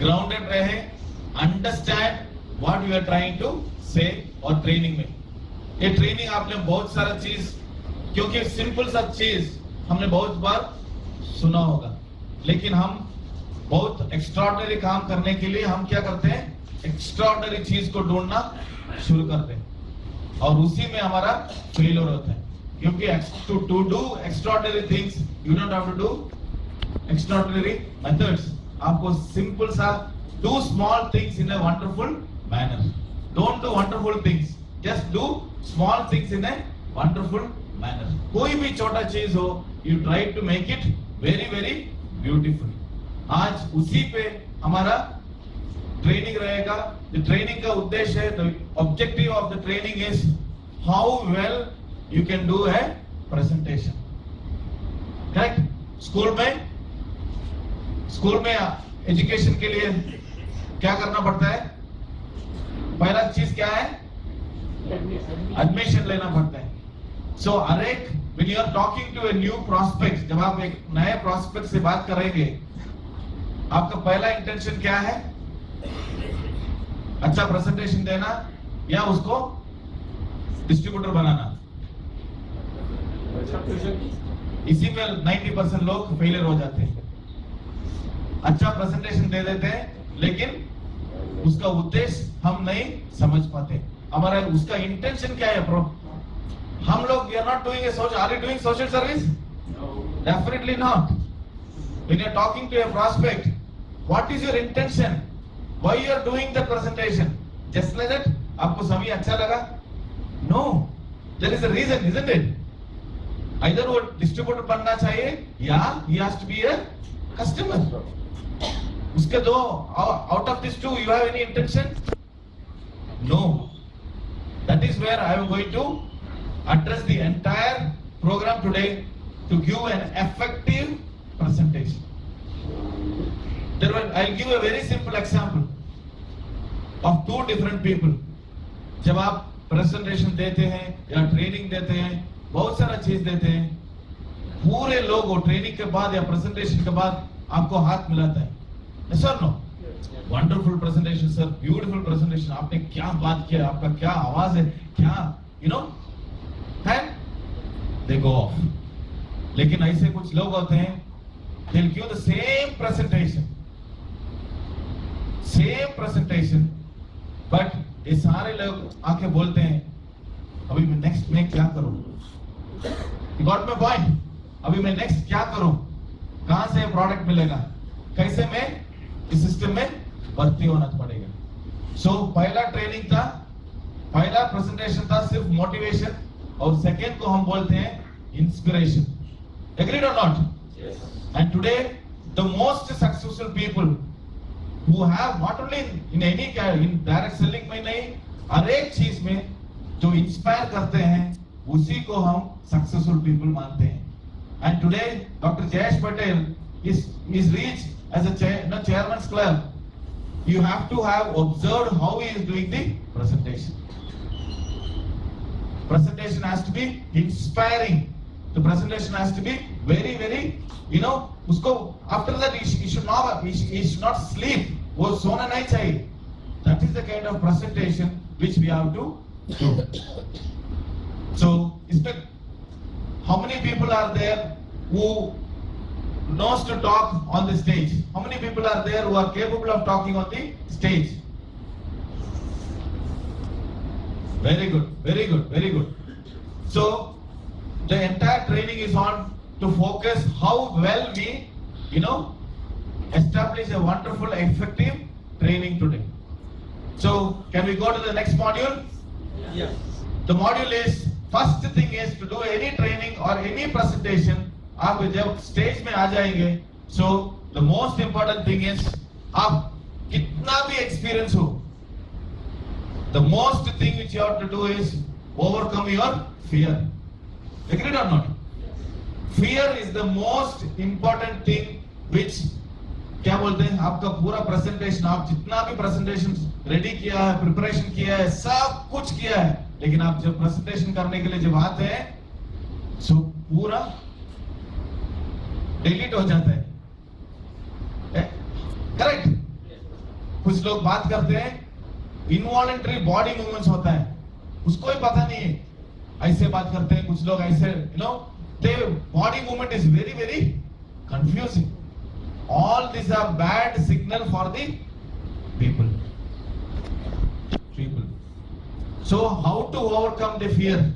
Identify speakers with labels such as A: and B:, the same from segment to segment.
A: Grounded रहे, understand what you are trying to say. और training में ये ट्रेनिंग आपने बहुत सारा चीज, क्योंकि सिंपल सा चीज हमने बहुत बार सुना होगा, लेकिन हम बहुत एक्स्ट्राऑर्डिनरी काम करने के लिए हम क्या करते हैं, एक्स्ट्राऑर्डिनरी चीज को ढूंढना शुरू करते हैं और उसी में हमारा फेलियर होता है। क्योंकि to do extraordinary things you don't have to do extraordinary methods. आपको सिंपल सा do small things in a wonderful manner. Don't do wonderful things, just do small things in a wonderful manner. कोई भी छोटा चीज हो, you try to make it very very beautiful. आज उसी पे हमारा ट्रेनिंग रहेगा। ट्रेनिंग का उद्देश्य है, the objective of the training is how well you can do a presentation. Correct? School में एजुकेशन के लिए क्या करना पड़ता है? पहला चीज क्या है? एडमिशन लेना पड़ता है। सो हर एक when you are talking to a new prospect, जब आप एक नए prospect से बात करेंगे, आपका पहला इंटेंशन क्या है? अच्छा प्रेजेंटेशन देना या उसको डिस्ट्रीब्यूटर बनाना? इसी में 90% लोग फेलियर हो जाते हैं। अच्छा प्रेजेंटेशन दे देते हैं, लेकिन उसका उद्देश्य हम नहीं समझ पाते। हमारा उसका इंटेंशन क्या है? हम लोग we are not doing a social, are you doing social service? No. Definitely not. When you are talking to a prospect, what is your intention? Why you are doing the presentation? Just like that? आपको सभी अच्छा लगा? No. There is a reason, isn't it? Either वो distributor बनना चाहिए या he has to be a customer. उसके दो, out of these two, you have any intention? No. That is where I am going to address the entire program today to give an effective presentation. I'll give a very simple example of two different people. जब आप presentation देते हैं या training देते हैं, बहुत सारा चीज देते हैं, पूरे लोग वो ट्रेनिंग के बाद या presentation के बाद आपको हाथ मिलाता है। Yes or no? Wonderful presentation sir, beautiful presentation, आपने क्या बात किया, आपका क्या आवाज है, क्या you know, and they go off. लेकिन ऐसे कुछ लोग होते हैं, they'll give the same presentation, but ये सारे लोग आके बोलते हैं, अभी मैं नेक्स्ट में क्या करूं? You got my point? अभी मैं नेक्स्ट क्या करूं? कहां से प्रोडक्ट मिलेगा? कैसे मैं इस सिस्टम में भर्ती होना पड़ेगा? सो पहला ट्रेनिंग था, पहला प्रेजेंटेशन था सिर्फ मोटिवेशन, और सेकेंड को हम बोलते हैं inspiration. Agreed or not? Yes. And today the most successful people who have not only in any kind, in direct selling में नहीं, हर एक चीज में जो इंस्पायर करते हैं, उसी को हम सक्सेसफुल पीपल मानते हैं। And today Dr. Jayesh Patel is reached as a chairman's club. You have to have observed how he is doing the presentation. Presentation has to be inspiring. The presentation has to be very very, you know, उसको after that he should not sleep. वो सोना नहीं चाहिए. That is the kind of presentation which we have to do. So, इसमें how many people are there who knows to talk on the stage? How many people are there who are capable of talking on the stage? Very good, very good, very good. So the entire training is on to focus how well we, you know, establish a wonderful, effective training today. So can we go to the next module?
B: Yes.
A: The module is, first thing is to do any training or any presentation. आप जब stage में आ जाएंगे, so the most important thing is आप कितना भी experience हो, the most thing which you have to do is overcome your fear. Agreed or not? Fear is the most important thing which, क्या बोलते हैं, आपका पूरा प्रेजेंटेशन, आप जितना भी प्रेजेंटेशन रेडी किया है, प्रिपरेशन किया है, सब कुछ किया है, लेकिन आप जब प्रेजेंटेशन करने के लिए जब आते हैं, सो पूरा डिलीट हो जाता है। करेक्ट? कुछ लोग बात करते हैं इनवॉलंटरी बॉडी मूवमेंट्स होता है, उसको ही पता नहीं है, ऐसे बात करते हैं कुछ लोग ऐसे, the body movement is very very confusing. All these are bad signal for the people. So how to overcome the fear?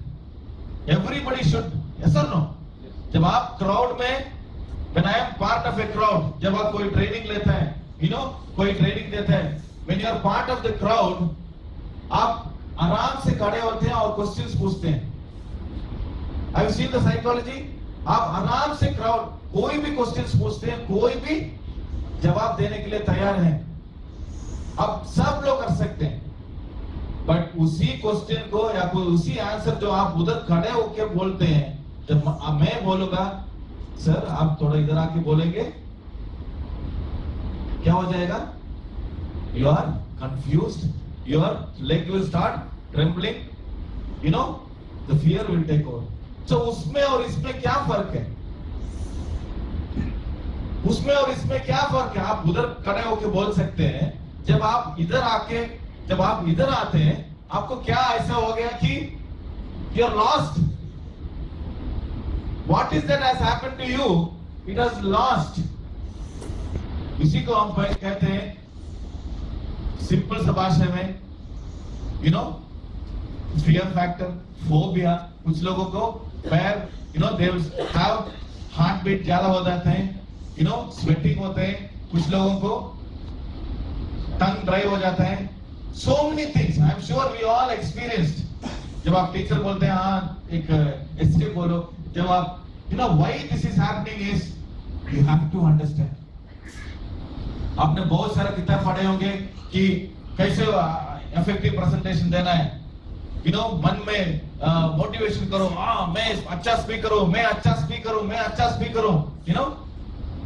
A: Everybody should, yes or no? जब आप क्राउड में, when I am part of a crowd, जब आप कोई training लेते हैं, कोई training देते हैं, when you are part of the crowd, आप आराम से खड़े होते हैं और क्वेश्चंस पूछते हैं. Have you seen the psychology? आप आराम से क्राउड कोई भी क्वेश्चंस पूछते हैं, कोई भी जवाब देने के लिए तैयार हैं. अब सब लोग कर सकते हैं, बट उसी क्वेश्चन को या कोई उसी आंसर जो आप उधर खड़े होकर बोलते हैं, जब मैं बोलूंगा सर आप थोड़ा इधर आके बोलेंगे, क्या हो जाएगा? You are confused, your leg will start trembling, the fear will take over. So उसमें और इसमें क्या फर्क है? उसमें और इसमें क्या फर्क है? आप उधर खड़े होके बोल सकते हैं, जब आप इधर आते हैं, आपको क्या ऐसा हो गया कि you are lost. What is that has happened to you? It has lost. इसी को हम कहते हैं सिंपल सा भाषा में, fear factor, phobia. कुछ लोगों को पैर, they will have heart beat ज्यादा हो जाते हैं, स्वेटिंग होते हैं, कुछ लोगों को टंग ड्राई हो जाता है. So many things. I am sure we all experienced. जब आप टीचर बोलते हैं हाँ एक एस्केप बोलो, जब आप why this is happening is you have to understand. आपने बहुत सारा किताब पढ़े होंगे कि कैसे इफेक्टिव प्रेजेंटेशन देना है, मन में मोटिवेशन करो, मैं अच्छा स्पीकर हूं, मैं अच्छा स्पीकर हूं,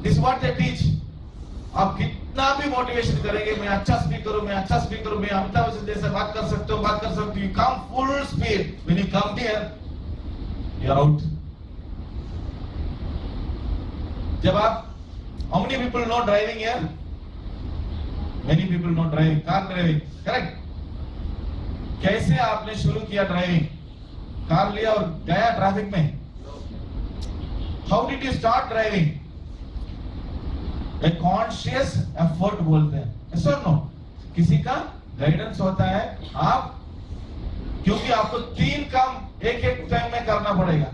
A: दिस व्हाट दे टीच. आप कितना भी मोटिवेशन करेंगे, मैं अच्छा स्पीकर हूं, मैं अमिताभ बच्चन जैसे बात कर सकते हो, you come full speed, when you come here you are out. जब आप, how many people know driving here? Many people know driving, car driving, correct? कैसे आपने शुरू किया ड्राइविंग? कार लिया और गया ट्रैफिक में? How did you start driving? A conscious effort बोलते हैं, yes or no? किसी का गाइडेंस होता है, आप, क्योंकि आपको 3 काम एक टाइम में करना पड़ेगा.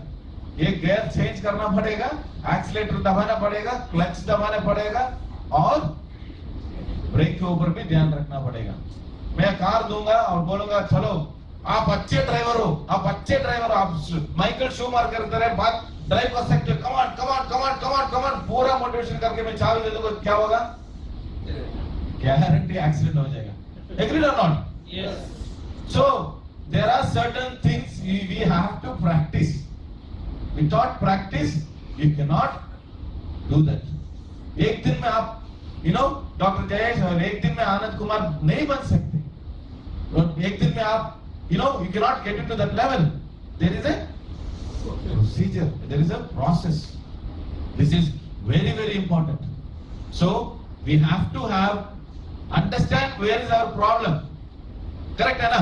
A: एक गियर चेंज करना पड़ेगा, एक्सीलेटर दबाना पड़ेगा, क्लच दबाना पड़ेगा और ब्रेक के ऊपर भी ध्यान रखना पड़ेगा. मैं कार दूंगा और बोलूंगा चलो आप अच्छे ड्राइवर हो, आप माइकल शूमाकर की तरह बात ड्राइव कर सकते हो, कमांड पूरा मोटिवेशन करके मैं चाबी दे दूंगा, क्या होगा? गारंटी एक्सीडेंट हो जाएगा. एग्रीड और not? Yes. So there are certain things we have to practice. Without practice you cannot do that दैट. एक दिन में आप डॉक्टर जयेश और एक दिन में आनंद कुमार नहीं बन सकते. एक दिन में आप you cannot get into that level. There is a procedure, there is a process. This is very very important. So we have to understand where is our problem. Correct है ना?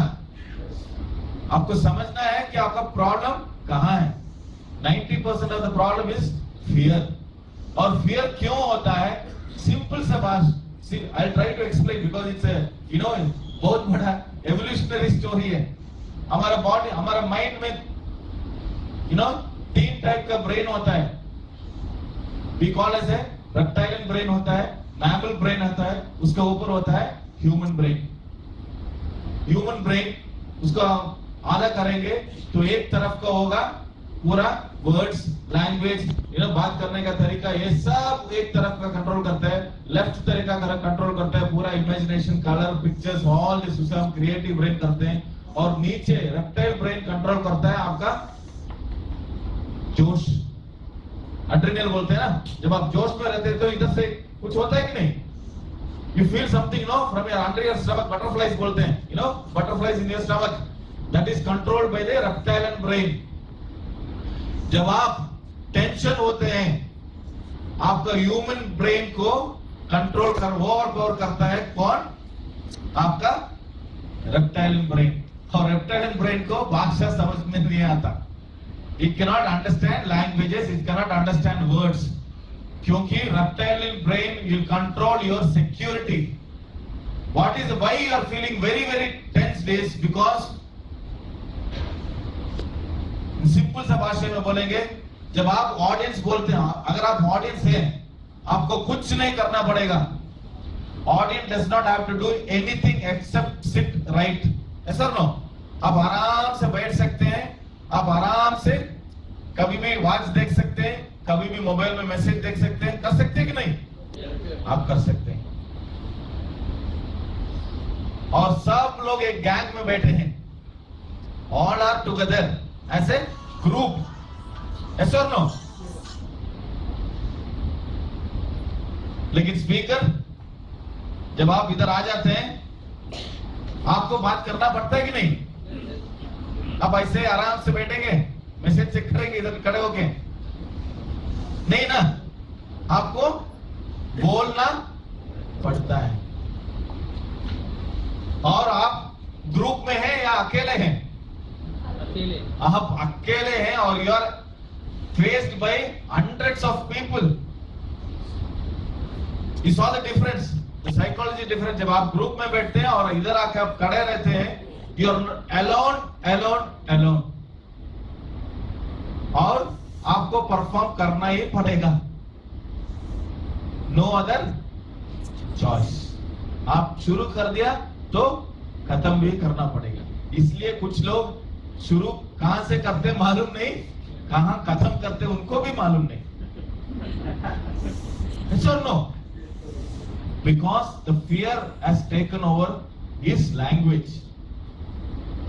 A: आपको समझना है कि आपका प्रॉब्लम कहाँ है. 90% of the problem is fear. और fear क्यों होता है? सिंपल सा बात, I'll try to explain because it's a बहुत बड़ा एवोल्यूशनरी स्टोरी है. हमारा बॉडी, हमारा माइंड में 3 टाइप का ब्रेन होता है. We call as a reptilian brain होता है, मैमल ब्रेन होता है, उसके ऊपर होता है ह्यूमन ब्रेन. ह्यूमन ब्रेन उसको आधा करेंगे तो एक तरफ का होगा पूरा वर्ड्स, लैंग्वेज, बात करने का तरीका, ये सब एक तरफ का कंट्रोल करता है. लेफ्ट तरीका का कंट्रोल करता है पूरा imagination, colour, pictures, all this उसे हम क्रिएटिव ब्रेन करते हैं. और नीचे रेप्टाइल ब्रेन कंट्रोल करता है आपका जोश, एड्रेनल बोलते हैं ना. जब आप जोश में रहते हैं तो इधर से कुछ होता है कि नहीं? You feel something from your under your stomach, butterflies बोलते हैं, butterflies in your stomach, that is controlled by the reptilian brain. जब आप टेंशन होते हैं, आपका ह्यूमन ब्रेन को कंट्रोल कर, ओवरपावर करता है कौन? आपका रेप्टाइलियन ब्रेन, और रेप्टाइलियन ब्रेन को भाषा समझ में नहीं आता. It cannot understand languages, it cannot understand words. क्योंकि reptilian brain will control your security. What is why you are feeling very tense days? Because simple सा भाषा में बोलेंगे, जब आप ऑडियंस बोलते हैं, अगर आप ऑडियंस हैं, आपको कुछ नहीं करना पड़ेगा. Audience does not have to do anything except sit right. Yes और नो? आप आराम से बैठ सकते हैं, आप आराम से कभी भी वॉच देख सकते हैं, कभी भी मोबाइल में मैसेज देख सकते हैं. कर सकते हैं कि नहीं? आप कर सकते हैं. और सब लोग एक गैंग में बैठे हैं, all are together as a group. Yes और नो? लेकिन स्पीकर, जब आप इधर आ जाते हैं, आपको बात करना पड़ता है कि नहीं? आप ऐसे आराम से बैठेंगे, मैसेज चेक करेंगे इधर खड़े होके? नहीं ना, आपको बोलना पड़ता है. और आप ग्रुप में हैं या अकेले हैं? अकेले. आप अकेले हैं और you are faced by hundreds of people. You saw the difference, the psychology difference. जब आप ग्रुप में बैठते हैं और इधर आके आप खड़े रहते हैं, यू आर अलोन. और आपको परफॉर्म करना ही पड़ेगा. No other choice. आप शुरू कर दिया तो खत्म भी करना पड़ेगा. इसलिए कुछ लोग शुरू कहां से करते मालूम नहीं, कहां खत्म करते उनको भी मालूम नहीं. Yes or no? Because the fear has taken over his language.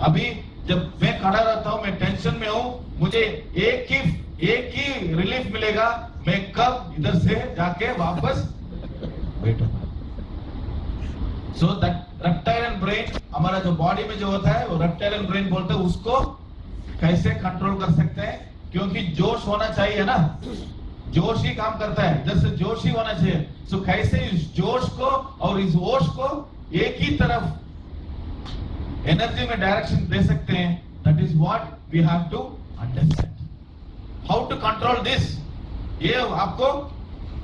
A: अभी जब मैं खड़ा रहता हूं, मैं टेंशन में हूं, मुझे एक ही रिलीफ मिलेगा, मैं कब इधर से जाके वापस बैठूंगा. सो दैट रेप्टाइलियन ब्रेन, हमारा जो बॉडी में जो होता है वो रेप्टाइलियन ब्रेन बोलते हैं. उसको कैसे कंट्रोल कर सकते हैं? क्योंकि जोश होना चाहिए ना, जोश ही काम करता है. जैसे जोश ही होना चाहिए. सो कैसे इस जोश को और इस होश को एक ही तरफ एनर्जी में डायरेक्शन दे सकते हैं? That is what we have to understand. How to control this. ये आपको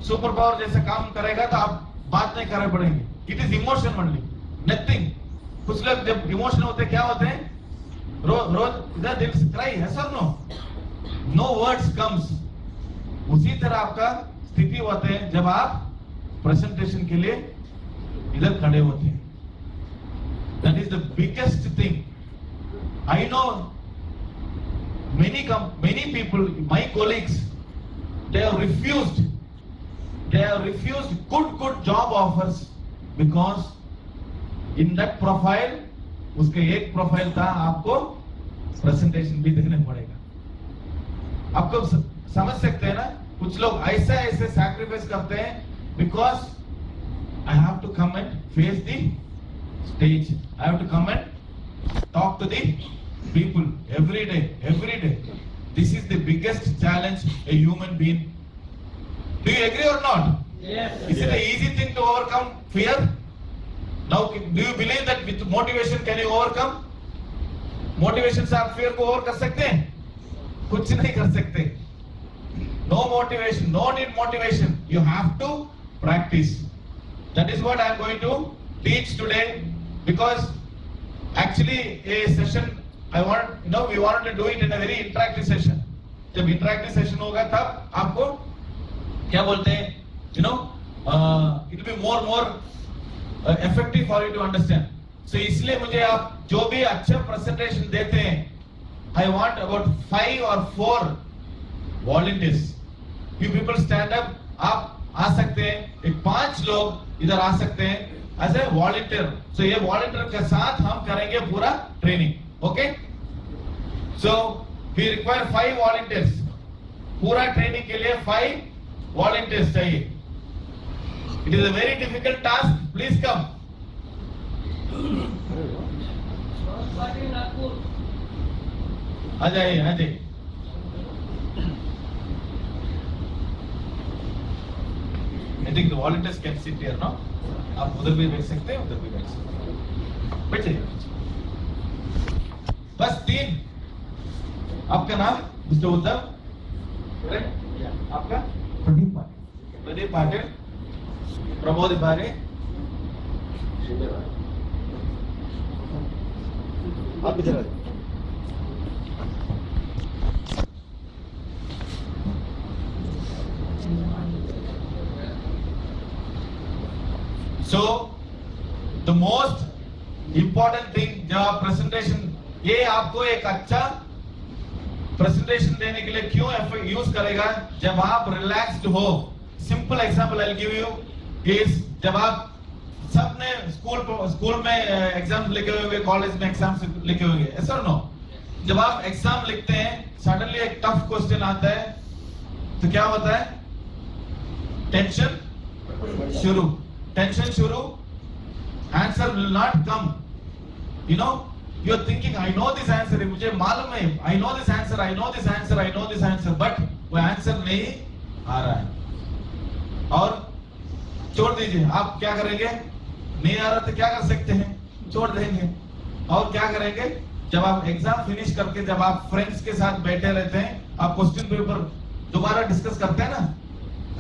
A: सुपर पावर जैसे काम करेगा तो आप बात नहीं करने पड़ेंगे. It is emotion only, nothing. कुछ लोग जब इमोशन होते क्या होते हैं, रोज इधर दिल से क्राई है सर, नो वर्ड्स कम्स. उसी तरह आपका स्थिति होते हैं जब आप प्रेजेंटेशन के लिए इधर खड़े होते हैं. That is the biggest thing. I know many people, my colleagues, they have refused good job offers because in that profile, उसके एक प्रोफाइल था, आपको प्रेजेंटेशन भी देने पड़ेगा. आपको समझ सकते हैं ना, कुछ लोग ऐसे सैक्रिफाइस करते हैं because I have to come and face the stage, I have to come and talk to the people every day. This is the biggest challenge a human being. Do you agree or not?
B: Yes.
A: Is it an easy thing to overcome fear? Now, do you believe that with motivation can you overcome? Motivation से आप fear को over कर सकते हैं? कुछ नहीं कर सकते. No motivation, no need motivation. You have to practice. That is what I am going to teach today, because actually a session we wanted to do it in a very interactive session. जब interactive session होगा तब आपको क्या बोलते हैं, it will be more effective for you to understand. So इसलिए मुझे आप जो भी अच्छा presentation देते हैं, I want about 5 or 4 volunteers. You people stand up. आप आ सकते हैं, एक 5 लोग इधर आ सकते हैं as a volunteer. So ये volunteer के साथ हम करेंगे पूरा training. Okay? So we require 5 volunteers. पूरा ट्रेनिंग के लिए 5 volunteers चाहिए. It is a very difficult task. Please come. आ जाइए. I think the volunteers can sit here, no? आप उधर भी बैठ सकते हैं, उधर भी बैठ सकते हैं। बैठिए। बस 3। आपका नाम मिस्टर उद्धव, आपका प्रदीप पाटिल, प्रमोद बारे, आप इधर आ जाओ। So the most important thing जब आप प्रेजेंटेशन, ये आपको एक अच्छा प्रेजेंटेशन देने के लिए क्यों यूज करेगा, जब आप रिलैक्स्ड हो। Simple example I will give you is, जब आप सबने स्कूल में एग्जाम लिखे हुए, कॉलेज में एग्जाम लिखे हुए, ऐसा नो, जब आप एग्जाम लिखते हैं सडनली एक टफ क्वेश्चन आता है तो क्या होता है, टेंशन शुरू, answer will not come, you know, you are thinking I know this answer, मुझे मालूम है, I know this answer, but वो आंसर नहीं आ रहा है। और छोड़ दीजिए, आप क्या करेंगे, नहीं आ रहा तो क्या कर सकते हैं, छोड़ देंगे। और क्या करेंगे, जब आप एग्जाम फिनिश करके जब आप फ्रेंड्स के साथ बैठे रहते हैं, आप क्वेश्चन पेपर दोबारा डिस्कस करते हैं ना,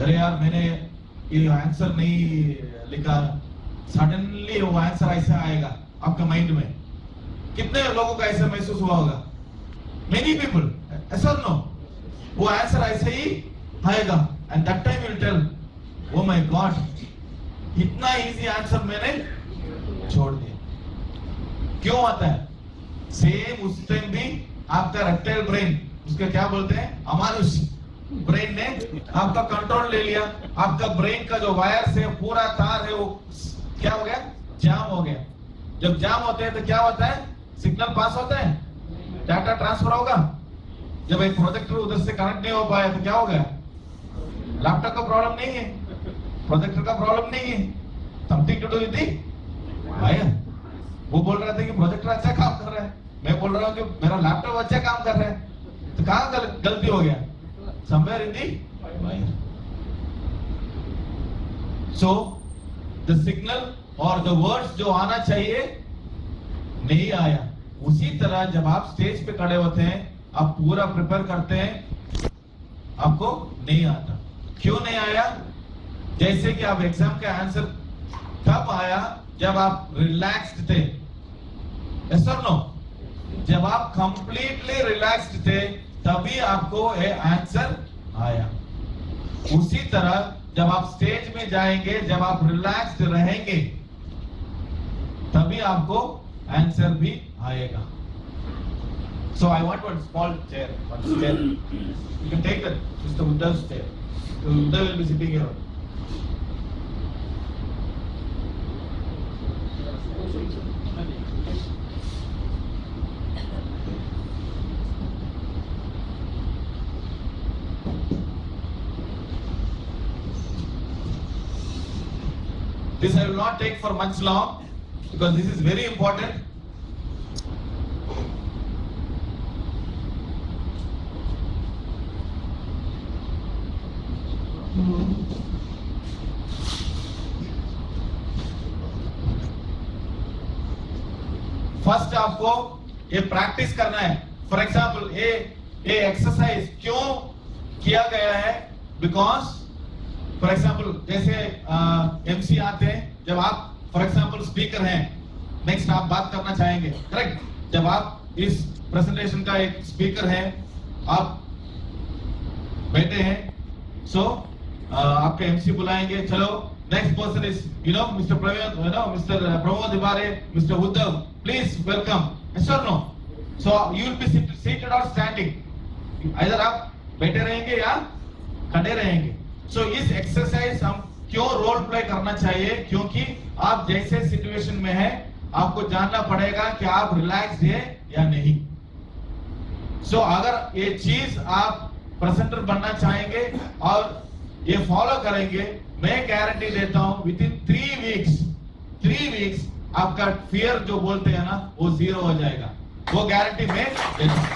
A: अरे यार मैंने ये आंसर नहीं लिखा, सडनली वो आंसर ऐसा आएगा आपका माइंड में। कितने लोगों का ऐसा महसूस हुआ होगा, मेनी पीपल, ऐसा नो, वो आंसर ऐसे ही आएगा and that time will tell, oh my god, इतना इजी आंसर मैंने छोड़ दिया। क्यों आता है, सेम उस टाइम भी आपका रेप्टाइल ब्रेन, उसका क्या बोलते हैं, अमानुष ब्रेन ने आपका कंट्रोल ले लिया। आपका ब्रेन का जो वायर से पूरा तार है वो क्या हो गया, जाम हो गया। जब जाम होते हैं तो क्या होता है, सिग्नल पास होता है, डाटा ट्रांसफर होगा। जब एक प्रोजेक्टर उधर से कनेक्ट नहीं हो पाया तो क्या हो गया, लैपटॉप का प्रॉब्लम नहीं है, प्रोजेक्टर का प्रॉब्लम नहीं है, something to do with the wire. वो बोल रहा था कि प्रोजेक्टर अच्छा काम कर रहा है, मैं बोल रहा हूँ कि मेरा लैपटॉप अच्छा काम कर रहा है, तो कहाँ गलती हो गया, somewhere in the wire. So the signal और the words जो आना चाहिए नहीं आया। उसी तरह जब आप स्टेज पे खड़े होते हैं, आप पूरा प्रिपेयर करते हैं, आपको नहीं आता। क्यों नहीं आया, जैसे कि आप एग्जाम का आंसर तब आया जब आप रिलैक्स्ड थे, yes or no? जब आप कंप्लीटली रिलैक्स्ड थे तभी आपको ये आंसर आया। उसी तरह जब आप स्टेज में जाएंगे, जब आप रिलैक्स्ड रहेंगे तभी आपको आंसर भी आएगा। So I want one small chair, one chair. You can take that, Mr. Uddhav's chair. Uddhav will be sitting here. This I will not take for much long because this is very important. First आपको ये practice करना है। For example ये exercise क्यों किया गया है, because for example जैसे एमसी आते हैं, जब आप फॉर एग्जाम्पल स्पीकर हैं, नेक्स्ट आप बात करना चाहेंगे, करेक्ट, जब आप इस प्रेजेंटेशन का एक स्पीकर हैं, आप बैठे हैं, सो आपके एमसी बुलाएंगे, चलो next person is mister Praveen, mister Pramod Ibare, mister Uddhav, please welcome, yes और no. So you will be seated or standing, इधर आप बैठे रहेंगे या खड़े रहेंगे। सो इस एक्सरसाइज हम क्यों रोल प्ले करना चाहिए, क्योंकि आप जैसे सिचुएशन में है आपको जानना पड़ेगा कि आप रिलैक्स्ड है या नहीं। सो अगर ये चीज आप प्रेजेंटर बनना चाहेंगे और ये फॉलो करेंगे, मैं गारंटी देता हूं विद इन 3 वीक्स आपका फियर जो बोलते हैं ना वो 0 हो जाएगा, वो गारंटी मैं देता हूं।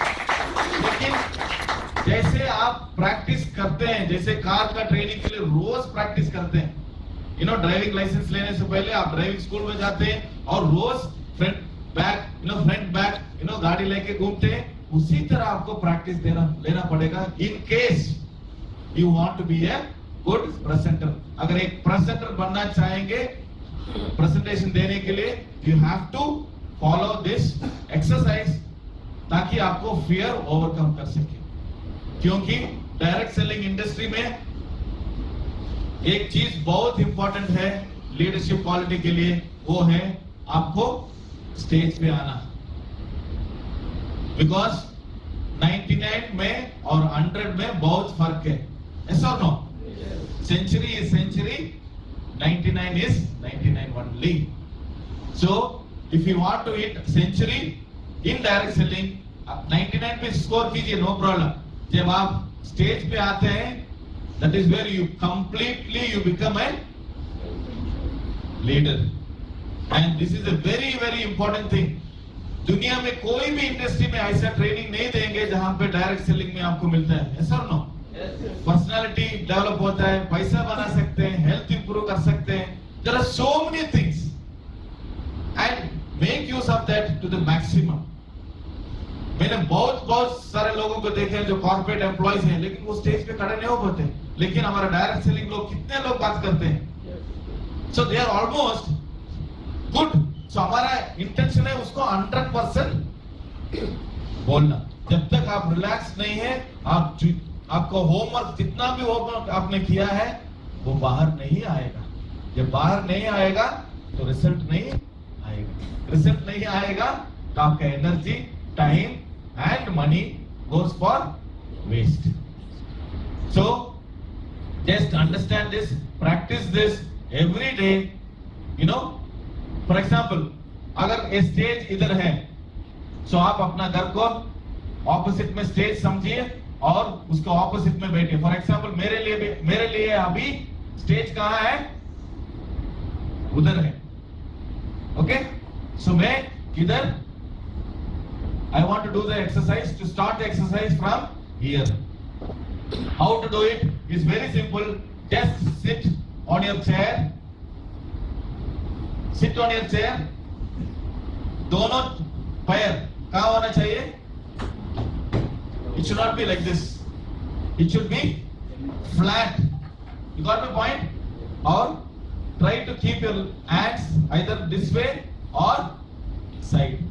A: लेकिन जैसे आप प्रैक्टिस करते हैं, जैसे कार का ट्रेनिंग के लिए रोज प्रैक्टिस करते हैं, ड्राइविंग लाइसेंस लेने से पहले आप ड्राइविंग स्कूल में जाते हैं और रोज फ्रंट बैक गाड़ी लेके घूमते हैं। उसी तरह आपको प्रैक्टिस लेना पड़ेगा in case you want to be a good presenter. अगर एक प्रेजेंटर बनना चाहेंगे प्रेजेंटेशन देने के लिए, you have to follow this exercise ताकि आपको फियर ओवरकम कर सके। क्योंकि डायरेक्ट सेलिंग इंडस्ट्री में एक चीज बहुत इंपॉर्टेंट है लीडरशिप क्वालिटी के लिए, वो है आपको स्टेज पे आना। बिकॉज 99 में और 100 में बहुत फर्क है, ऐसा no? Century is century, 99 is 99 only. So if you want to hit century in direct selling, 99 पे स्कोर कीजिए, नो प्रॉब्लम। जब आप स्टेज पे आते हैं, that is where you completely become a leader, and this is a very very important thing. दुनिया में कोई भी इंडस्ट्री में ऐसा ट्रेनिंग नहीं देंगे जहां पे डायरेक्ट सेलिंग में आपको मिलता है, ऐसा नो? पर्सनालिटी डेवलप होता है, पैसा बना सकते हैं, हेल्थ इंप्रूव कर सकते हैं। There are so many things and make use of that to the maximum. मैंने बहुत सारे लोगों को देखे हैं जो कॉर्पोरेट एम्प्लॉइज हैं, लेकिन वो स्टेज पे खड़े नहीं हो पाते। लेकिन हमारा डायरेक्ट सेलिंग लोग कितने लोग बात करते हैं, सो दे आर ऑलमोस्ट गुड। सो हमारा इंटेंशन है उसको 100% बोलना। जब तक आप रिलैक्स नहीं है, आपको होमवर्क जितना भी होमवर्क आपने किया है वो बाहर नहीं आएगा। जब बाहर नहीं आएगा तो रिजल्ट नहीं आएगा। रिजल्ट नहीं आएगा तो आपका energy, time and money goes for waste. So just understand this, practice this every day. For example, अगर ये स्टेज इधर है, सो आप अपना घर को ऑपोजिट में स्टेज समझिए और उसके ऑपोजिट में बैठिए। फॉर एग्जाम्पल, मेरे लिए अभी स्टेज कहां है? उधर है। ओके, सो मैं इधर, I want to do the exercise. To start the exercise from here. How to do it is very simple. Just sit on your chair. Sit on your chair. दोनों पैर कहाँ होना चाहिए? It should not be like this. It should be flat. You got my point? Or try to keep your hands either this way or side.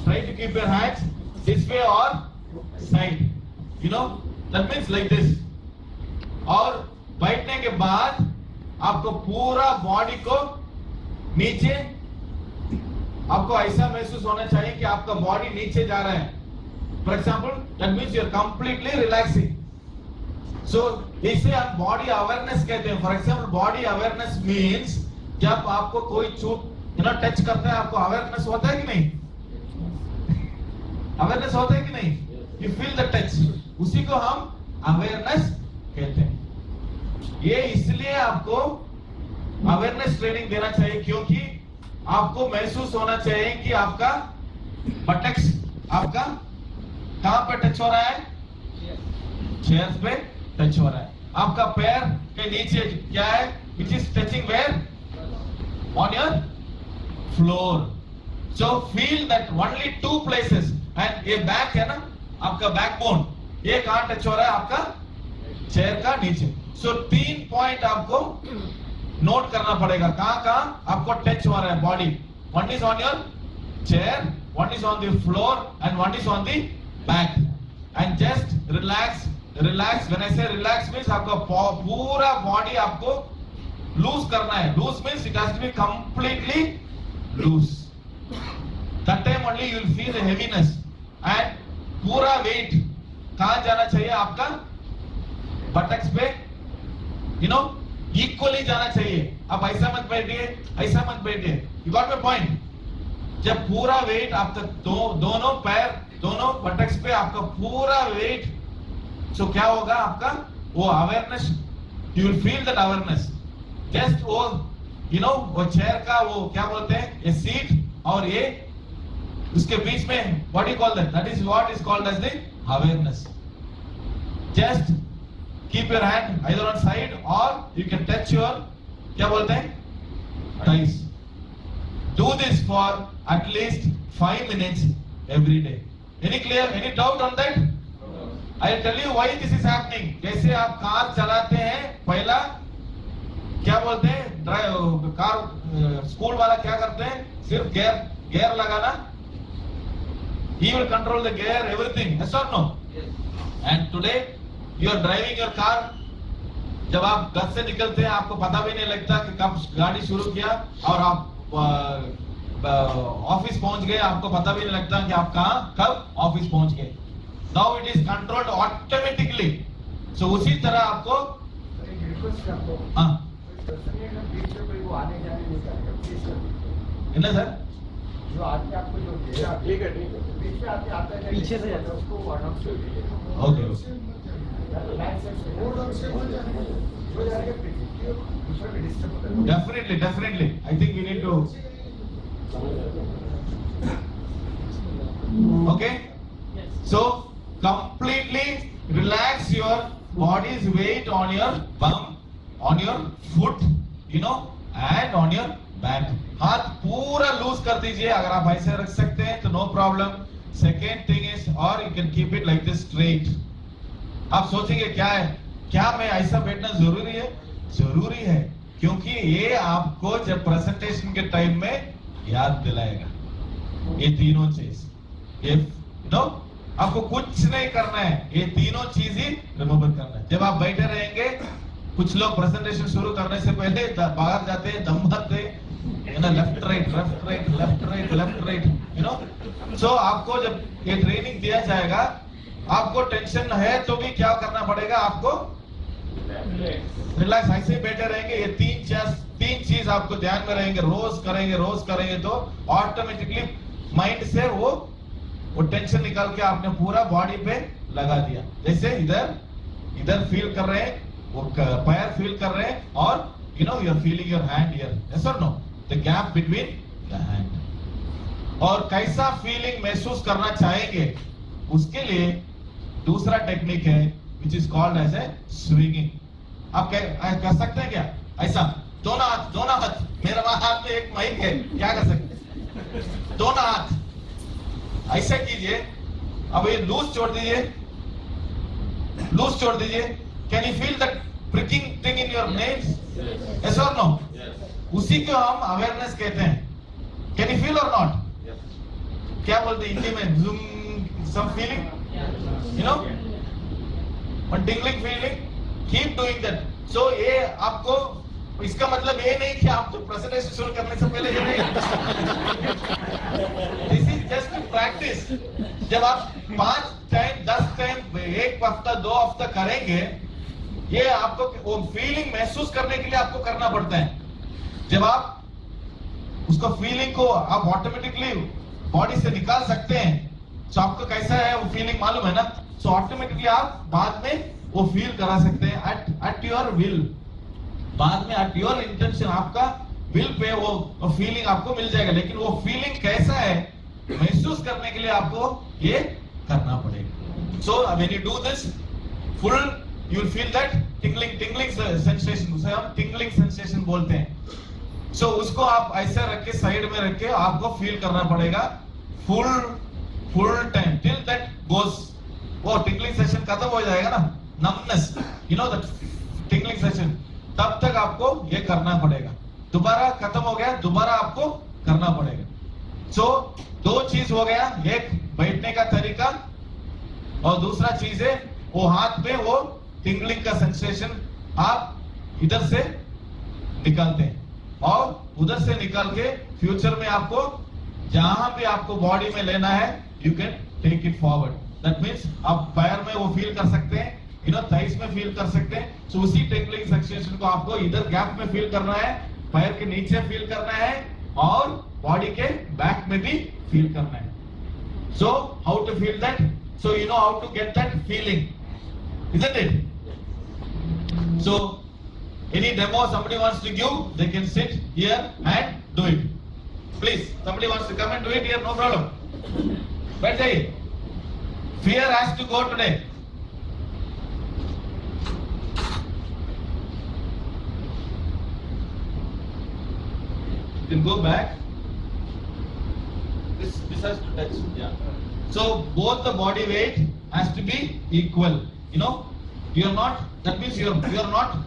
A: Try to keep your hands this way or side. That means like this. और बैठने के बाद आपको पूरा body को नीचे, आपको ऐसा महसूस होना चाहिए कि आपका बॉडी नीचे जा रहा है। For example, that means you are completely relaxing. So इसे हम बॉडी अवेयरनेस कहते हैं। For example, body awareness means जब आपको कोई टच करता है, आपको अवेयरनेस होता है कि नहीं? अवेयरनेस होता है कि नहीं? यू फील द टच, उसी को हम अवेयरनेस कहते हैं। ये इसलिए आपको अवेयरनेस ट्रेनिंग देना चाहिए क्योंकि आपको महसूस होना चाहिए कि आपका बटक्स आपका कहां पे टच हो रहा है? चेयर पे टच हो रहा है। आपका पैर के नीचे क्या है? Which is touching where? On your floor. So feel that only 2 places। And ये बैक है ना, आपका बैकबोन, ये कहां टच हो रहा है? आपका चेयर का नीचे। सो 3 पॉइंट आपको नोट करना पड़ेगा, कहां आपको टच हो रहा है body. One is on your chair, one is on the floor and one is on the back. And just relax. When I से रिलैक्स मींस आपका पूरा बॉडी आपको लूज करना है। Loose means it has to be completely loose. That time only you will feel the heaviness and पूरा weight कहाँ जाना चाहिए? आपका बटक्स पे, इक्वली जाना चाहिए। आप ऐसा मत बैठिए, ऐसा मत बैठिए। You got my point? जब पूरा weight आपका दोनों पैर, दोनों बटक्स पे आपका पूरा weight, so क्या होगा? आपका वो awareness, you will feel that awareness. Just वो चेयर का वो क्या बोलते हैं? ये सीट और ये उसके बीच में, what do you call that? That is what is called as the awareness. Just keep your hand either on side or you can touch your, क्या बोलते हैं, thighs. Do this for at least 5 minutes every day. Any clear? Any doubt on that? I'll tell you why this is happening. जैसे आप car चलाते हैं, पहला क्या बोलते हैं, ड्राइव कार स्कूल वाला क्या करते हैं, सिर्फ गियर लगाना. He will control the gear, everything. Yes or no? Yes. And today you are driving your car. जब आप घर से निकलते हैं आपको पता भी नहीं लगता कि कब गाड़ी शुरू किया और आप ऑफिस पहुंच गए, आपको पता भी नहीं लगता कि आप कहां कब ऑफिस पहुंच गए. Now it is controlled automatically. So उसी तरह आपको है सर,
B: जो आदमी आपको जो ठीक है बीच में आते आता है पीछे से जाता है उसको वन ऑफ से
A: okay definitely I think we need to okay. So completely relax your body's weight on your bum, on your foot, you know, and on your back. हाथ पूरा लूज कर दीजिए. अगर आप ऐसे रख सकते हैं तो no problem. Second thing is, और you can keep it like this straight. आप सोचेंगे क्या है, क्या मैं ऐसा बैठना जरूरी है? जरूरी है, क्योंकि ये आपको जब प्रेजेंटेशन के टाइम में याद दिलाएगा ये तीनों चीज. ये नो आपको कुछ नहीं करना है, ये तीनों चीज ही रिमेंबर करना है. जब आप बैठे रहेंगे, कुछ लोग प्रेजेंटेशन शुरू करने से पहले बाहर जाते हैं, दम भरते, you know, left right left right left right left right, you know. So आपको जब ये ट्रेनिंग दिया जाएगा, आपको टेंशन है तो भी क्या करना पड़ेगा, आपको रिलैक्स ऐसे ही बैठे रहेंगे. ये तीन चीज आपको ध्यान में रहेंगे, रोज करेंगे तो ऑटोमेटिकली माइंड से वो टेंशन निकाल के आपने पूरा बॉडी पे लगा दिया. जैसे इधर फील कर रहे हैं, वो पैर फील कर रहे हैं, और you know you are feeling your hand here. Yes और no? The gap between the hand. और कैसा फीलिंग महसूस करना चाहेंगे, उसके लिए दूसरा टेक्निक है which is called as a swinging. आप कर सकते हैं क्या ऐसा? दोनों हाथ मेरे हाथ में एक माइक है, क्या कर सकते? दोनों हाथ ऐसा कीजिए. अब ये लूज छोड़ दीजिए. Can you feel that pricking thing in your nails? Yes और नो? उसी को हम अवेयरनेस कहते हैं. Can you feel or not? क्या बोलते हैं हिंदी में? Some feeling, you know, one tingling feeling. Keep doing that. So ये आपको, इसका मतलब ये नहीं कि आप तो प्रेजेंटेशन शुरू करने से पहले ये नहीं. This is just practice. जब आप 5 टाइम 10 टाइम, एक हफ्ता 2 हफ्ता करेंगे, ये आपको वो फीलिंग महसूस करने के लिए आपको करना पड़ता है. जब आप उसको फीलिंग को आप ऑटोमेटिकली बॉडी से निकाल सकते हैं, तो आपको कैसा है वो फीलिंग मालूम है ना. सो ऑटोमेटिकली आप बाद में वो फील करा सकते हैं एट योर विल. बाद में एट योर इंटेंशन, आपका विल पे वो फीलिंग आपको मिल जाएगा. लेकिन वो फीलिंग कैसा है महसूस करने के लिए आपको ये करना पड़ेगा. So when you do this full, you will feel that tingling sensation. उसे हम टिंगलिंग सेंसेशन बोलते हैं. सो उसको आप ऐसे रख के, साइड में रख के आपको फील करना पड़ेगा full time till that goes. वो टिंगलिंग सेशन खत्म हो जाएगा ना, numbness, you know that tingling session, तब तक आपको ये करना पड़ेगा. दोबारा खत्म हो गया, दोबारा आपको करना पड़ेगा. सो 2 चीज हो गया, एक बैठने का तरीका, और दूसरा चीज है वो हाथ पे वो टिंगलिंग का सेंसेशन आप इधर से निकालते हैं और उधर से निकाल के फ्यूचर में आपको जहां भी आपको बॉडी में लेना है, you can take it forward. That means आप पैर में वो फील कर सकते हैं, यू नो, थाइस में फील कर सकते हैं. सो उसी टिंगलिंग सेंसेशन को आपको इधर गैप में फील करना है, पैर के नीचे फील करना है, और बॉडी के बैक में भी फील करना है. So how to feel that? So you know how to get that feeling, isn't it? So any demo somebody wants to give, they can sit here and do it. Please, somebody wants to come and do it here, no problem. बैठ जाइए. Fear has to go today. You can go back. This has to touch. Yeah. So both the body weight has to be equal. You know, you are not. That means you are not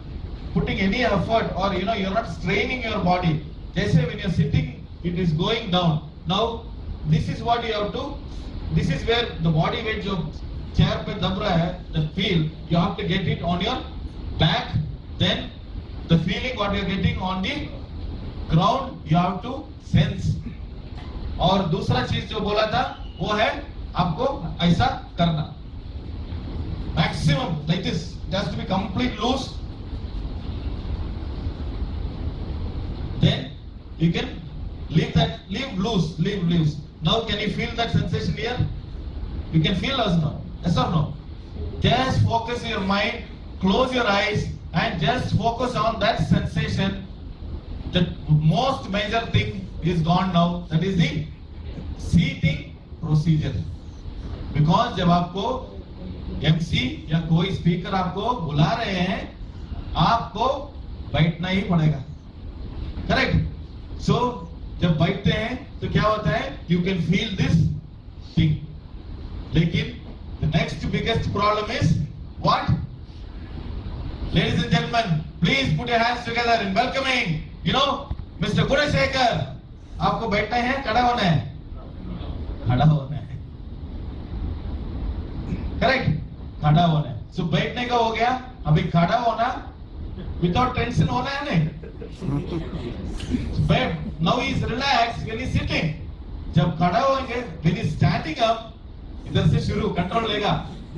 A: putting any effort, or you know, you are not straining your body. जैसे when you are sitting, it is going down. Now this is what you have to. This is where the body weight जो chair पे दब रहा है, the feel you have to get it on your back. Then the feeling what you are getting on the ground you have to sense. और दूसरा चीज जो बोला था वो है आपको ऐसा करना. Maximum like this. It has to be complete loose. Then you can leave loose. Now can you feel that sensation here? You can feel us now. Yes or no? Just focus your mind, close your eyes and just focus on that sensation. The most major thing is gone now. That is the seating procedure. Because जब आपको MC या कोई speaker आपको बुला रहे हैं, आपको बैठना ही पड़ेगा. करेक्ट. सो जब बैठते हैं तो क्या होता है? You can feel this thing. लेकिन the next biggest problem is what? Ladies and gentleman, please put your hands together in welcoming, you know, mister Gunashekar. आपको बैठना है, खड़ा होना है? खड़ा होना है. करेक्ट. खड़ा होना है. सो बैठने का हो गया. अभी खड़ा होना विदाउट टेंशन होना है नहीं. But now he is relaxed when he is sitting. जब खड़ा होंगे, when he is standing up, इधर से शुरू कंट्रोल लेगा.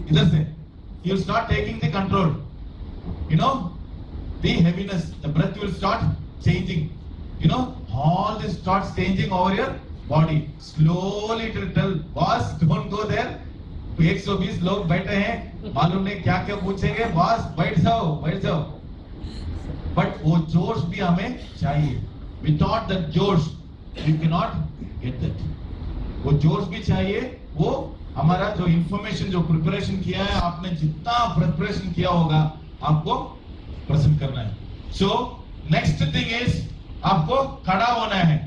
A: इधर से he will start taking the control. You know, the heaviness, the breath will start changing. You know, all this starts changing over your body. Slowly it will tell, boss, don't go there. 120 लोग बैठे हैं, मालूम नहीं क्या क्या पूछेंगे. Boss बैठ जाओ. बट वो जोश भी हमें चाहिए. विदाउट दैट जोश you cannot not get that. वो जोश भी चाहिए. वो हमारा जो इंफॉर्मेशन, जो प्रिपरेशन किया है, आपने जितना प्रिपरेशन किया होगा आपको प्रेजेंट करना है. सो नेक्स्ट थिंग इज आपको खड़ा होना है.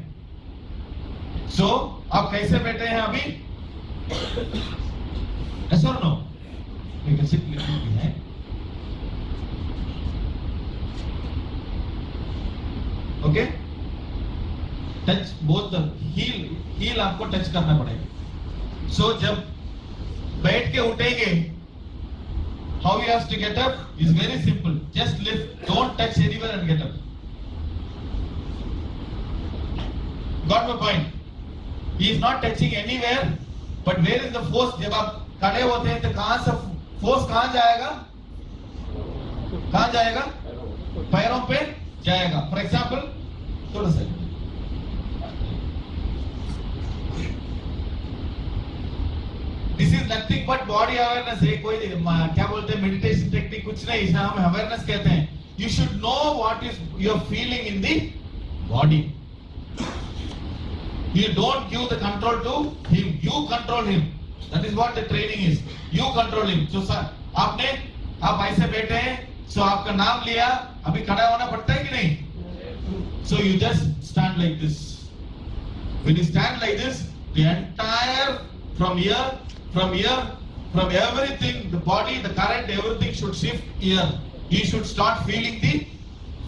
A: सो आप कैसे बैठे हैं अभी? Yes or no? You can sit little behind. Okay? Touch both the heel आपको टच करना पड़ेगा. So जब बैठ के उठेंगे, how you have to get up is very simple. Just lift, don't touch anywhere and get up. Got my point? He is not touching anywhere, but where is the force? जब आप खड़े होते हैं तो कहां से फोर्स कहां जाएगा? पैरों पे जाएगा. फॉर एग्जाम्पल, थोड़ा सा this is nothing but body awareness. है कोई क्या बोलते हैं, मेडिटेशन टेक्निक कुछ नहीं. इसे हम अवेयरनेस कहते हैं. You should know what is your feeling in the body. You don't give the control to him, you control him. That is what the training is. You control him. So sir, आप ऐसे बैठे हैं, so आपका नाम लिया, अभी खड़ा होना पड़ता है कि नहीं? So you just stand like this. When you stand like this, the entire from everything, the body, the current, everything should shift here. You should start feeling the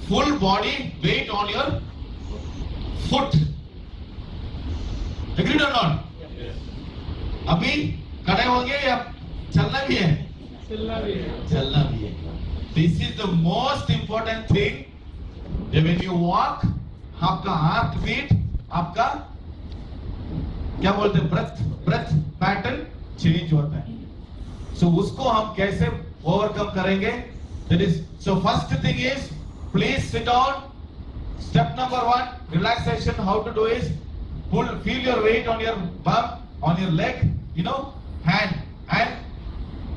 A: full body weight on your foot. Agreed or not? Yes. अभी खड़े होंगे या चलना भी है? चलना भी है. This is the most important thing. When you walk, आपका heart beat, आपका क्या बोलते हैं, breath pattern change होता है. So उसको हम कैसे overcome करेंगे? That is, so first thing is, please sit down. Step number 1, relaxation. How to do is, feel your weight on your bum, on your leg, you know, hand, and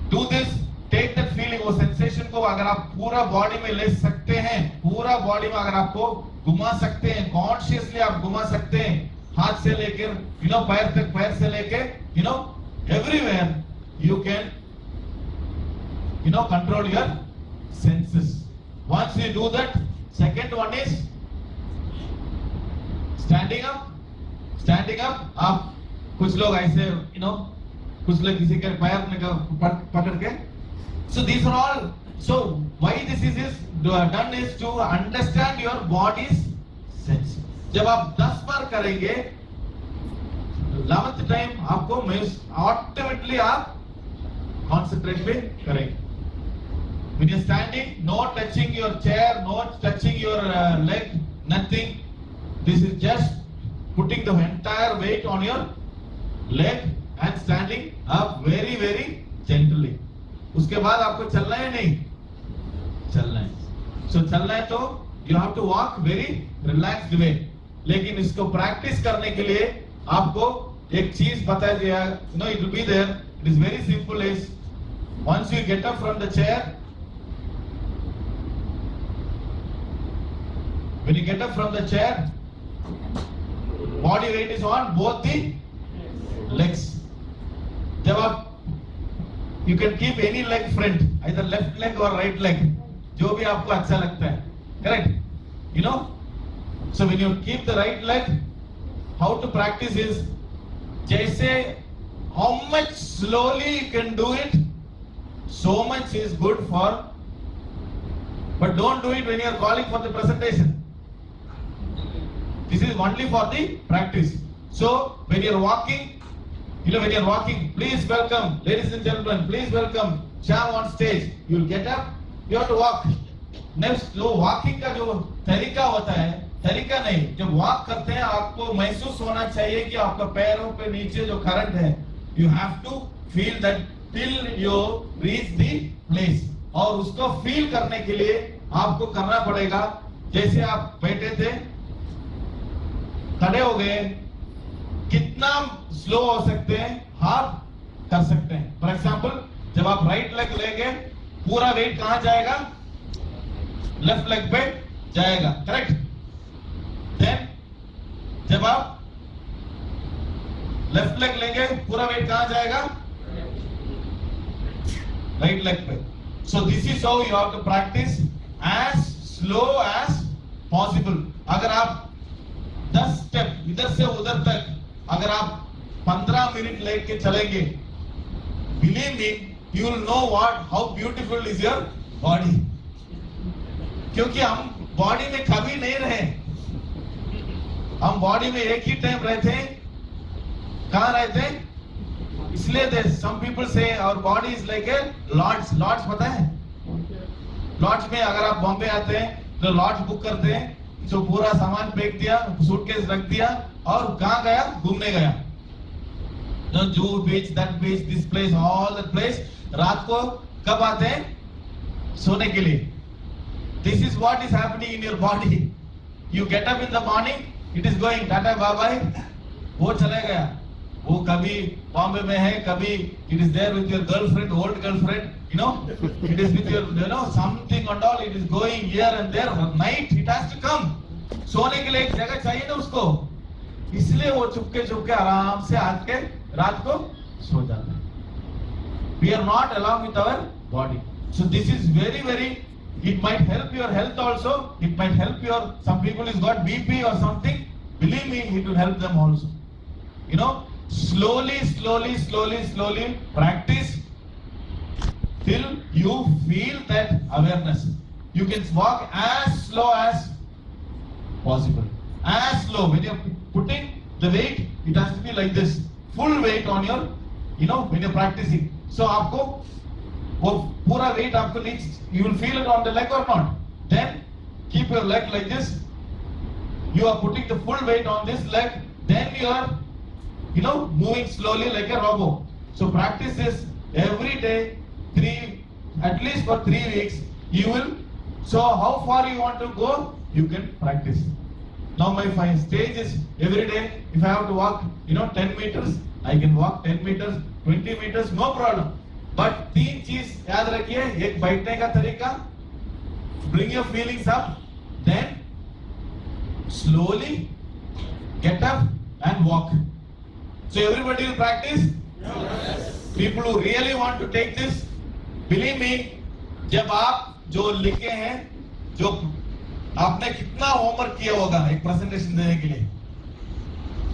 A: do this. Take that feeling, वो sensation को अगर आप पूरा body में ले सकते हैं, पूरा बॉडी में अगर आपको घुमा सकते हैं, कॉन्शियसली आप घुमा सकते हैं, हाथ से लेकर, you know, पैर तक, पैर से लेकर, you know, everywhere you can, you know, control your senses. Once you do that, second one is standing up आप कुछ लोग ऐसे कुछ लोग किसी के पैर में पकड़ के so these are all so why this is done is to understand your body's sense जब आप 10 बार करेंगे 11th टाइम आपको ऑटोमेटिकली आप कॉन्सेंट्रेट पे करेंगे when you're standing no touching your chair no touching your leg nothing this is just putting the entire weight on your leg and standing up very very gently उसके बाद आपको चलना है नहीं चलना है so चलना है तो you have to walk very relaxed way लेकिन इसको प्रैक्टिस करने के लिए आपको एक चीज बताया गया it will be there it is very simple is once you get up from the chair when you get up from the chair body weight is on both the legs जब आप you can keep any leg front either left leg or right leg जो भी आपको अच्छा लगता है correct so when you keep the right leg how to practice is जैसे how much slowly you can do it so much is good for but don't do it when you are calling for the presentation this is only for the practice so when you are walking when you are walking please welcome ladies and gentlemen please welcome Sham on stage you will get up you have to walk next जो walking का जो तरीका होता है तरीका नहीं जब walk करते हैं आपको महसूस होना चाहिए कि आपका पैरों पे नीचे जो करंट है you have to feel that till you reach the place और उसको फील करने के लिए आपको करना पड़ेगा जैसे आप बैठे थे खड़े हो गए कितना स्लो हो सकते हैं हाफ कर सकते हैं फॉर एग्जांपल जब आप राइट लेग लेंगे पूरा वेट कहां जाएगा लेफ्ट लेग पे जाएगा करेक्ट देन जब आप लेफ्ट लेग लेंगे पूरा वेट कहां जाएगा राइट लेग पे so this is how you have to practise as slow as possible अगर आप 10 स्टेप इधर से उधर तक अगर आप 15 मिनट लेके चलेंगे believe me you will know what how beautiful is your body क्योंकि हम बॉडी में कभी नहीं रहे हम बॉडी में एक ही टाइम रहते हैं कहां रहते हैं इसलिए they some people say our body is like a lodge पता है लॉड्ज में अगर आप बॉम्बे आते हैं तो लॉड्ज बुक करते हैं जो पूरा सामान फेंक दिया सूटकेस रख दिया और कहां गया घूमने गया zoo beach that beach this place all that place रात को कब आते हैं सोने के लिए this is what is happening in your body you get up in the morning it is going tata bye bye वो चले गया वो कभी बॉम्बे में है कभी it is there with your girlfriend old girlfriend it is with your something and all it is going here and there night it has to come सोने के लिए एक जगह चाहिए ना उसको इसलिए वो चुपके आराम से आके रात को सो जाता है we are not along with our body so this is very very it might help your health also it might help your some people is got BP or something believe me it will help them also slowly practice till you feel that awareness you can walk as slow as possible as slow when you're putting the weight it has to be like this full weight on your when you're practicing so aapko wo pura weight aapko you will feel it on the leg or not then keep your leg like this you are putting the full weight on this leg then you are moving slowly like a robot so practice this every day at least for 3 weeks you will so how far you want to go you can practice now my stage is every day if I have to walk 10 meters I can walk 10 meters 20 meters no problem but 3 चीज याद रखिए एक बैठने का तरीका bring your feelings up then slowly get up and walk so everybody will practice yes. People who really want to take this believe me जब आप जो लिखे हैं जो आपने कितना होमवर्क किया होगा एक प्रेजेंटेशन देने के लिए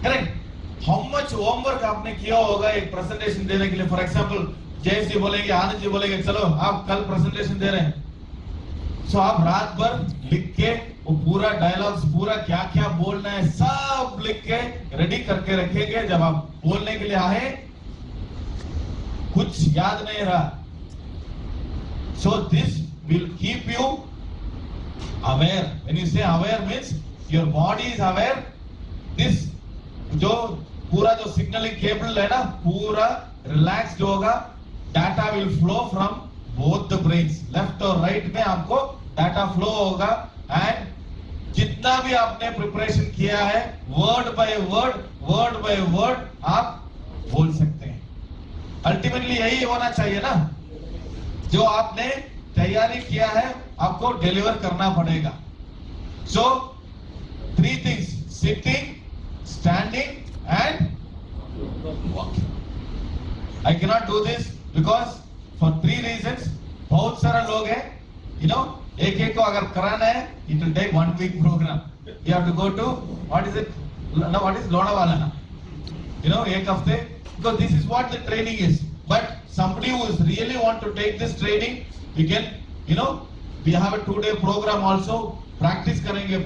A: करेक्ट। हाउ मच होमवर्क आपने किया होगा एक प्रेजेंटेशन देने के लिए। फॉर एग्जांपल जयेश जी बोलेंगे, आनंद जी बोलेंगे, चलो आप कल प्रेजेंटेशन दे रहे हैं, सो आप रात भर लिख के वो पूरा डायलॉग्स, पूरा क्या क्या बोलना है सब लिख के रेडी करके रखेंगे। जब आप बोलने के लिए आए कुछ याद नहीं रहा, so this will keep you aware. When you say aware means your body is aware. This जो पूरा जो सिग्नलिंग केबल है ना, पूरा रिलैक्स्ड होगा। Data will flow from both the brains, left और राइट में आपको डाटा फ्लो होगा। एंड जितना भी आपने प्रिपरेशन किया है वर्ड बाय वर्ड आप बोल सकते हैं। अल्टीमेटली यही होना चाहिए ना, जो आपने तैयारी किया है आपको डिलीवर करना पड़ेगा। सो 3 things, sitting, standing and walking. I cannot do this because for 3 reasons. बहुत सारा लोग हैं, you know, एक को अगर कराना है, it will take 1 week program. You have to go to what is it? No, what is Lonavala na? You know, एक हफ्ते, because this is what the training is. But somebody who is really want to take this training, we can, you know, we have a 2-day program also. Practice करेंगे,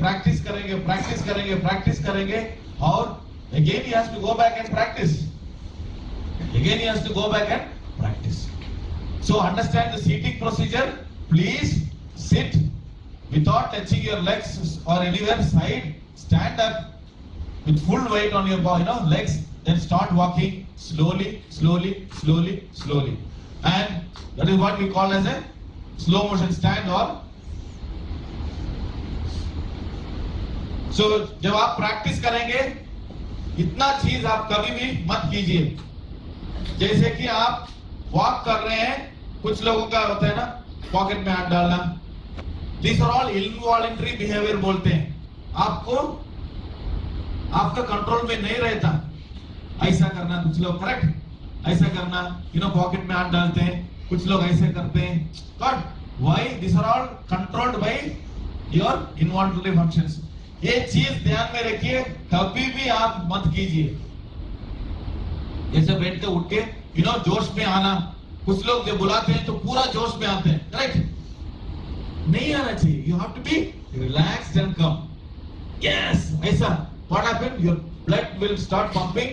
A: और again he has to go back and practice. So understand the seating procedure. Please sit without touching your legs or anywhere side. Stand up with full weight on your body, legs. Then start walking slowly. And that is what we call as a slow motion stand or. So जब आप practice करेंगे, इतना चीज आप कभी भी मत कीजिए। जैसे कि आप वॉक कर रहे हैं, कुछ लोगों का होता है ना, पॉकेट में हाथ डालना, this are all involuntary behaviour बोलते हैं। आपको आपका कंट्रोल में नहीं रहता। ऐसा करना, कुछ लोग करेक्ट ऐसा करना, पॉकेट में हाथ डालते हैं, कुछ लोग ऐसे करते हैं। But why? This are all controlled by your involuntary functions. ये चीज ध्यान में रखिए, कभी भी आप मत कीजिए। ऐसे बैठ के उठ के जोश में आना, कुछ लोग जो बुलाते हैं तो पूरा जोश में आते हैं, करेक्ट नहीं आना चाहिए। You have to be relaxed and calm. Yes, ऐसा what happen, your blood will start pumping.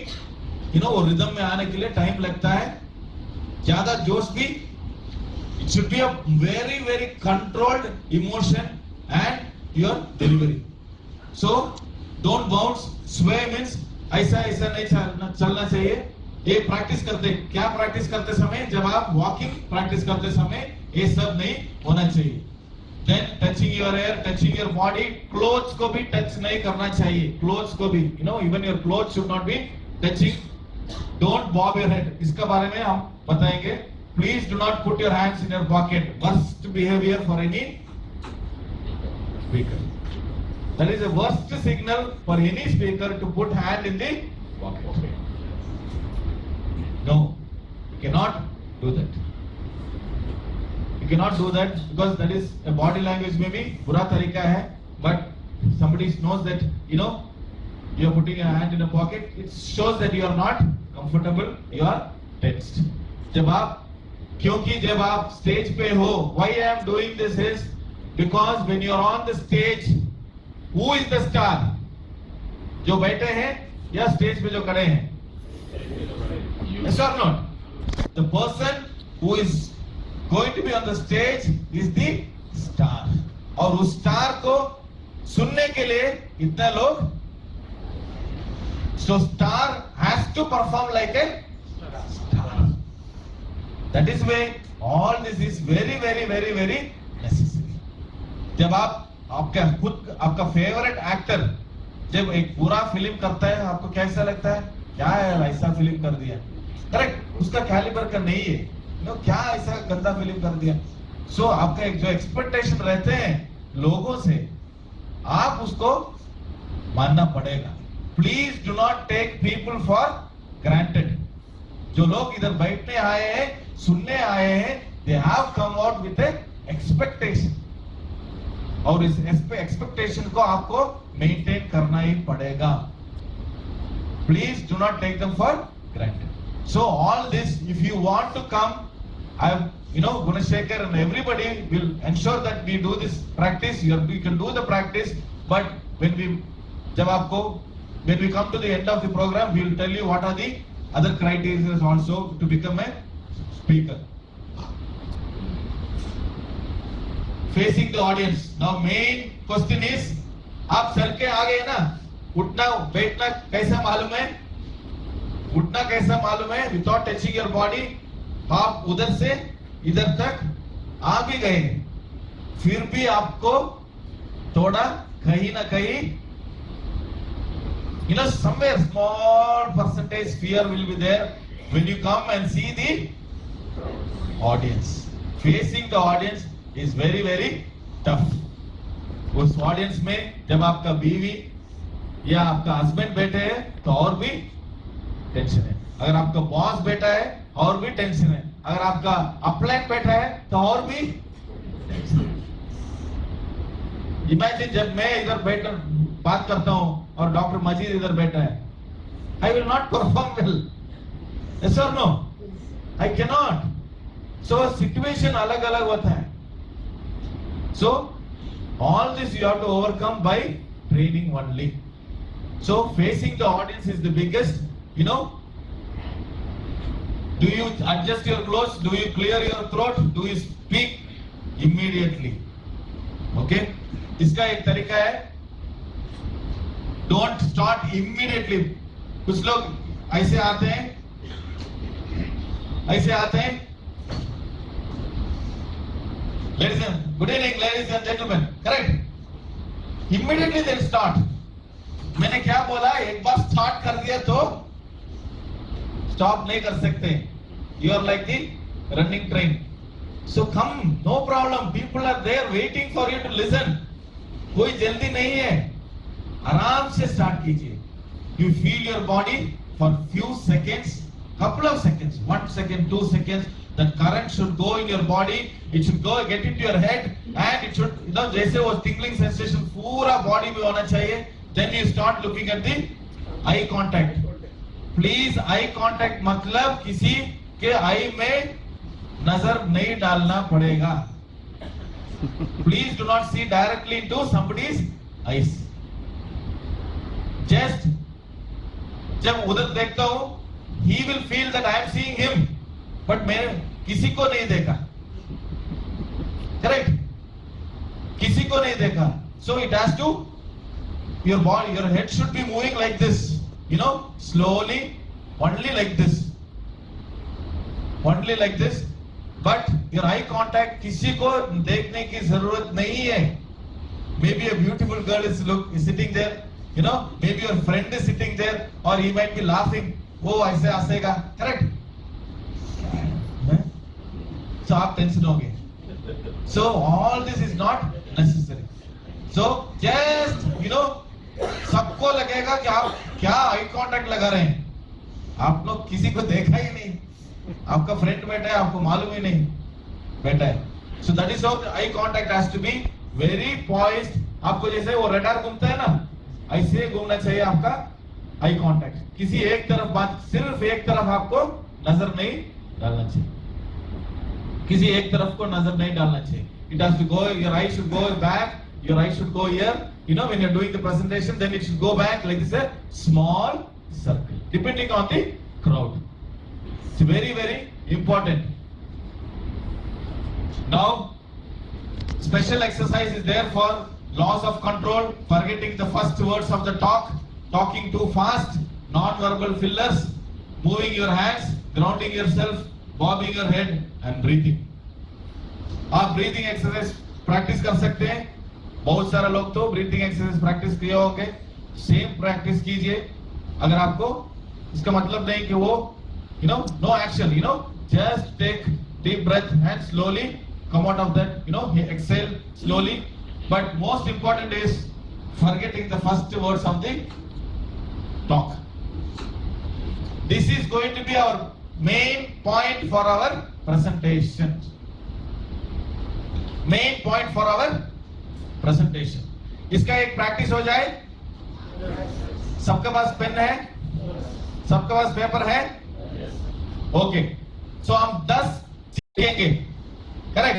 A: वो रिदम में आने के लिए टाइम लगता है। ज्यादा जोश भी, it should be a very very controlled emotion and your delivery. So don't bounce, स्वे मींस ऐसा नहीं चलना चाहिए। ये प्रैक्टिस करते समय, जब आप वॉकिंग प्रैक्टिस करते समय ये सब नहीं होना चाहिए। Then touching your hair, touching your body, clothes को भी टच नहीं करना चाहिए। क्लोथ्स को भी, even your clothes should not be touching. Don't bob your head, इसके बारे में हम बताएंगे। Please do not put your hands in your pocket, worst behaviour for any speaker. That is the worst signal for any speaker to put hand in the pocket. No, you cannot do that. You cannot do that because that is a body language में भी बुरा तरीका है। But somebody knows that you are putting your hand in a pocket. It shows that you are not comfortable. You are tensed. क्योंकि जब आप stage पे हो, why I am doing this is because when you are on the stage, who is the star? जो बैठे हैं या stage पे जो खड़े हैं? Yes or not? The person who is going to be on the stage is the star. और उस स्टार को सुनने के लिए इतने लोग, so star has to perform like a star. That is why all this is very very very very necessary. जब आपका फेवरेट एक्टर जब एक पूरा फिल्म करता है, आपको कैसा लगता है? क्या है ऐसा फिल्म कर दिया, करेक्ट, उसका कैलिबर का नहीं है, क्या ऐसा गंदा फिल्म कर दिया। सो आपका एक जो एक्सपेक्टेशन रहते हैं लोगों से, आप उसको मानना पड़ेगा। Please do not take people for granted. जो लोग इधर बैठने आए हैं, सुनने आए हैं, they have come out with a expectation, और इस एक्सपेक्टेशन को आपको मेंटेन करना ही पड़ेगा। Please do not take them for granted. So all this, if you want to come, Gunashekhar and everybody will ensure that we do this practice. You can do the practice, but when we come to the end of the program, we will tell you what are the other criteria also to become a speaker. Facing the audience. Now main question is, आप sir के आ गए ना, उठना बैठना कैसा मालूम है? उठना कैसा मालूम है? Without touching your body, आप उधर से इधर तक आ भी गए, फिर भी आपको थोड़ा कहीं ना कहीं, somewhere small percentage fear will be there when you come and see the audience. Facing the audience is very very tough. उस ऑडियंस में जब आपका बीवी या आपका हस्बैंड बैठे हैं तो और भी टेंशन है, अगर आपका बॉस बैठा है और भी टेंशन है, अगर आपका अपलाइन बैठा है तो और भी टेंशन है। इमेजिन जब मैं इधर बैठकर बात करता हूं और डॉक्टर मजीद इधर बैठा है, I will not perform well, yes और no, I can not. So situation अलग अलग होता है। So all this you have to overcome by training only. So facing the audience is the biggest, do you adjust your clothes, do you clear your throat, do you speak immediately? Okay, इसका एक तरीका है, don't start immediately. कुछ लोग ऐसे आते हैं, good evening ladies and gentlemen, correct? Immediately they start. मैंने क्या बोला, एक बार स्टार्ट कर दिया तो स्टॉप नहीं कर सकते. You are like the running train. So come, no problem. People are there waiting for you to listen. कोई जल्दी नहीं है, आराम से स्टार्ट कीजिए. You feel your body for few seconds, couple of seconds, 1 second, 2 seconds. The current should go in your body. It should go get into your head, and it should, जैसे वो tingling sensation पूरा body में होना चाहिए. Then you start looking at the eye contact. Please, eye contact मतलब किसी के eye में नजर नहीं डालना पड़ेगा. Please do not see directly into somebody's eyes. Just जब उधर देखता हूँ, he will feel that I am seeing him, but मैं किसी को नहीं देखा. Correct? किसी को नहीं देखा. So it has to, your body, your head should be moving like this, slowly, only like this, but your eye contact किसी को देखने की जरूरत नहीं है. Maybe a beautiful girl is sitting there, maybe your friend is sitting there, or he might be laughing. वो ऐसे हंसेगा, correct? So आप टेंशन हो गए. So all this is not necessary. So just सबको लगेगा कि आप क्या आई कांटेक्ट लगा रहे हैं. आप लोग किसी को देखा ही नहीं, आपका फ्रेंड बैठा है, आपको मालूम ही नहीं बैठा है. So that is how the eye contact has to be very poised. आपको जैसे वो रडार घूमता है ना, ऐसे घूमना चाहिए आपका आई कांटेक्ट. किसी एक तरफ बात, सिर्फ एक तरफ आपको नजर नहीं डालना चाहिए, किसी एक तरफ को नजर नहीं डालना चाहिए. It has to go, your eye should go back, your eye should go here. When you're doing the presentation, then it should go back like this, a small circle, depending on the crowd. It's very, very important. Now, special exercise is there for loss of control, forgetting the first words of the talk, talking too fast, non-verbal fillers, moving your hands, grounding yourself, bobbing your head and breathing. आप breathing exercise practice कर सकते हैं. बहुत सारे लोग तो breathing exercise practice किए होंगे. सेम प्रैक्टिस कीजिए. अगर आपको इसका मतलब नहीं कि वो no action, just take deep breath and slowly come out of that, exhale slowly. But most important is forgetting the first words of the talk. This is going to be our main point for our presentation. Main point for our presentation. इसका एक practice हो जाए. सबके पास pen है? सबके पास paper है? Okay, सो हम 10 सीखेंगे, करेक्ट?